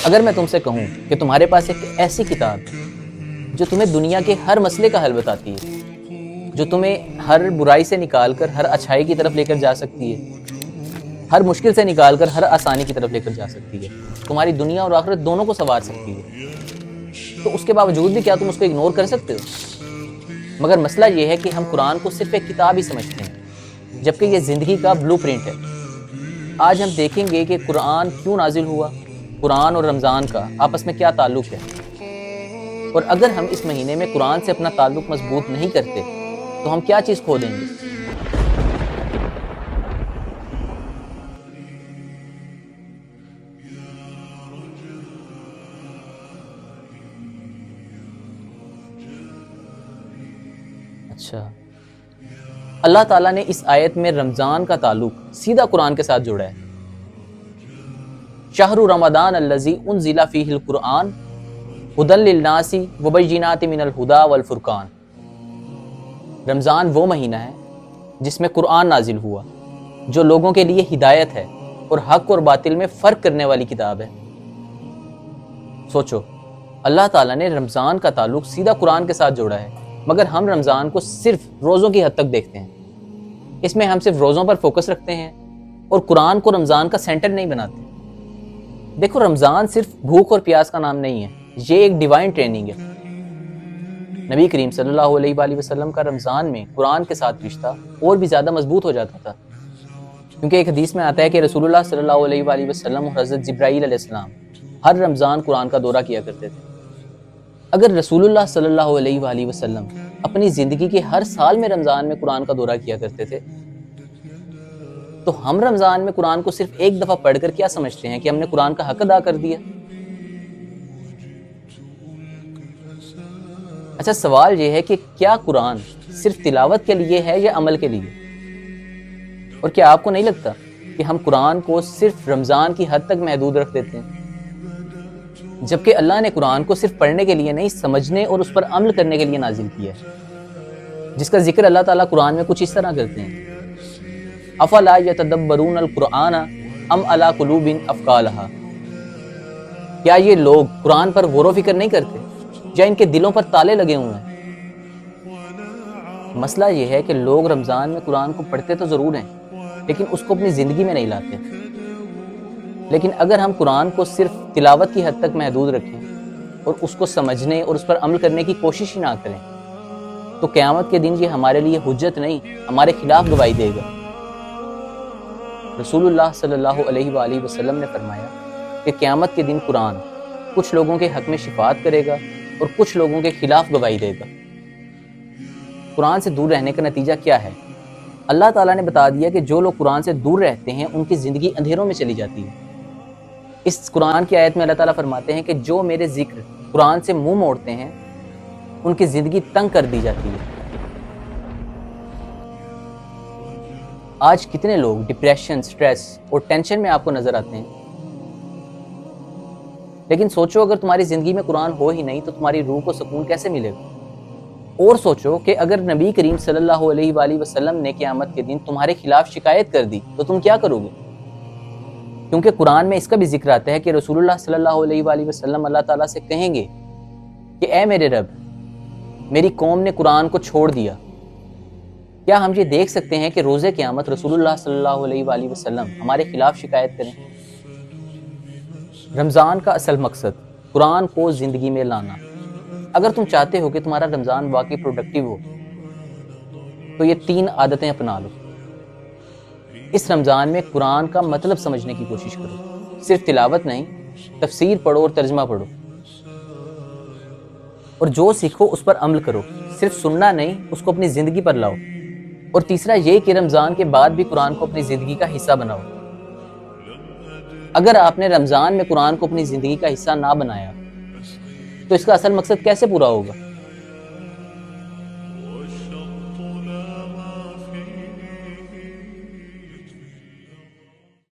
اگر میں تم سے کہوں کہ تمہارے پاس ایک ایسی کتاب جو تمہیں دنیا کے ہر مسئلے کا حل بتاتی ہے، جو تمہیں ہر برائی سے نکال کر ہر اچھائی کی طرف لے کر جا سکتی ہے، ہر مشکل سے نکال کر ہر آسانی کی طرف لے کر جا سکتی ہے، تمہاری دنیا اور آخرت دونوں کو سنوار سکتی ہے، تو اس کے باوجود بھی کیا تم اس کو اگنور کر سکتے ہو؟ مگر مسئلہ یہ ہے کہ ہم قرآن کو صرف ایک کتاب ہی سمجھتے ہیں، جبکہ یہ زندگی کا بلو پرنٹ ہے۔ آج ہم دیکھیں گے کہ قرآن کیوں نازل ہوا، قرآن اور رمضان کا آپس میں کیا تعلق ہے، اور اگر ہم اس مہینے میں قرآن سے اپنا تعلق مضبوط نہیں کرتے تو ہم کیا چیز کھو دیں گے۔ اچھا، اللہ تعالیٰ نے اس آیت میں رمضان کا تعلق سیدھا قرآن کے ساتھ جوڑا ہے۔ شہر رمضان الذی انزل فیہ القرآن ھدی للناس وبینات من الھدی والفرقان۔ رمضان وہ مہینہ ہے جس میں قرآن نازل ہوا، جو لوگوں کے لیے ہدایت ہے اور حق اور باطل میں فرق کرنے والی کتاب ہے۔ سوچو، اللہ تعالیٰ نے رمضان کا تعلق سیدھا قرآن کے ساتھ جوڑا ہے، مگر ہم رمضان کو صرف روزوں کی حد تک دیکھتے ہیں۔ اس میں ہم صرف روزوں پر فوکس رکھتے ہیں اور قرآن کو رمضان کا سینٹر نہیں بناتے۔ دیکھو، رمضان صرف بھوک اور پیاس کا نام نہیں ہے، یہ ایک ڈیوائن ٹریننگ ہے۔ نبی کریم صلی اللہ علیہ وآلہ وسلم کا رمضان میں قرآن کے ساتھ رشتہ اور بھی زیادہ مضبوط ہو جاتا تھا، کیونکہ ایک حدیث میں آتا ہے کہ رسول اللہ صلی اللہ علیہ وآلہ وسلم اور حضرت جبرائیل علیہ السلام ہر رمضان قرآن کا دورہ کیا کرتے تھے۔ اگر رسول اللہ صلی اللہ علیہ وآلہ وسلم اپنی زندگی کے ہر سال میں رمضان میں قرآن کا دورہ کیا کرتے تھے، تو ہم رمضان میں قرآن کو صرف ایک دفعہ پڑھ کر کیا سمجھتے ہیں کہ ہم نے قرآن کا حق ادا کر دیا؟ اچھا، سوال یہ ہے کہ کیا قرآن صرف تلاوت کے لیے ہے یا عمل کے لیے؟ اور کیا آپ کو نہیں لگتا کہ ہم قرآن کو صرف رمضان کی حد تک محدود رکھ دیتے ہیں، جبکہ اللہ نے قرآن کو صرف پڑھنے کے لیے نہیں، سمجھنے اور اس پر عمل کرنے کے لیے نازل کیا ہے، جس کا ذکر اللہ تعالیٰ قرآن میں کچھ اس طرح کرتے ہیں: افلا یتدبرون القرآن ام علی قلوب اقفالھا۔ کیا یہ لوگ قرآن پر غور و فکر نہیں کرتے یا ان کے دلوں پر تالے لگے ہوئے ہیں؟ مسئلہ یہ ہے کہ لوگ رمضان میں قرآن کو پڑھتے تو ضرور ہیں، لیکن اس کو اپنی زندگی میں نہیں لاتے۔ لیکن اگر ہم قرآن کو صرف تلاوت کی حد تک محدود رکھیں اور اس کو سمجھنے اور اس پر عمل کرنے کی کوشش ہی نہ کریں، تو قیامت کے دن یہ ہمارے لیے حجت نہیں، ہمارے خلاف گواہی دے گا۔ رسول اللہ صلی اللہ علیہ وآلہ وسلم نے فرمایا کہ قیامت کے دن قرآن کچھ لوگوں کے حق میں شفاعت کرے گا اور کچھ لوگوں کے خلاف گواہی دے گا۔ قرآن سے دور رہنے کا نتیجہ کیا ہے؟ اللہ تعالیٰ نے بتا دیا کہ جو لوگ قرآن سے دور رہتے ہیں ان کی زندگی اندھیروں میں چلی جاتی ہے۔ اس قرآن کی آیت میں اللہ تعالیٰ فرماتے ہیں کہ جو میرے ذکر قرآن سے منہ موڑتے ہیں ان کی زندگی تنگ کر دی جاتی ہے۔ آج کتنے لوگ ڈپریشن، سٹریس اور ٹینشن میں آپ کو نظر آتے ہیں؟ لیکن سوچو، اگر تمہاری زندگی میں قرآن ہو ہی نہیں تو تمہاری روح کو سکون کیسے ملے گا؟ اور سوچو کہ اگر نبی کریم صلی اللہ علیہ وآلہ وسلم نے قیامت کے دن تمہارے خلاف شکایت کر دی تو تم کیا کرو گے؟ کیونکہ قرآن میں اس کا بھی ذکر آتا ہے کہ رسول اللہ صلی اللہ علیہ وآلہ وسلم اللہ تعالیٰ سے کہیں گے کہ اے میرے رب، میری قوم نے قرآن کو چھوڑ دیا۔ کیا ہم یہ دیکھ سکتے ہیں کہ روز قیامت رسول اللہ صلی اللہ علیہ وآلہ وسلم ہمارے خلاف شکایت کریں؟ رمضان کا اصل مقصد قرآن کو زندگی میں لانا۔ اگر تم چاہتے ہو کہ تمہارا رمضان واقعی پروڈکٹیو ہو تو یہ 3 عادتیں اپنا لو۔ اس رمضان میں قرآن کا مطلب سمجھنے کی کوشش کرو، صرف تلاوت نہیں، تفسیر پڑھو اور ترجمہ پڑھو، اور جو سیکھو اس پر عمل کرو، صرف سننا نہیں، اس کو اپنی زندگی پر لاؤ۔ اور تیسرا یہ کہ رمضان کے بعد بھی قرآن کو اپنی زندگی کا حصہ بناؤ۔ اگر آپ نے رمضان میں قرآن کو اپنی زندگی کا حصہ نہ بنایا تو اس کا اصل مقصد کیسے پورا ہوگا؟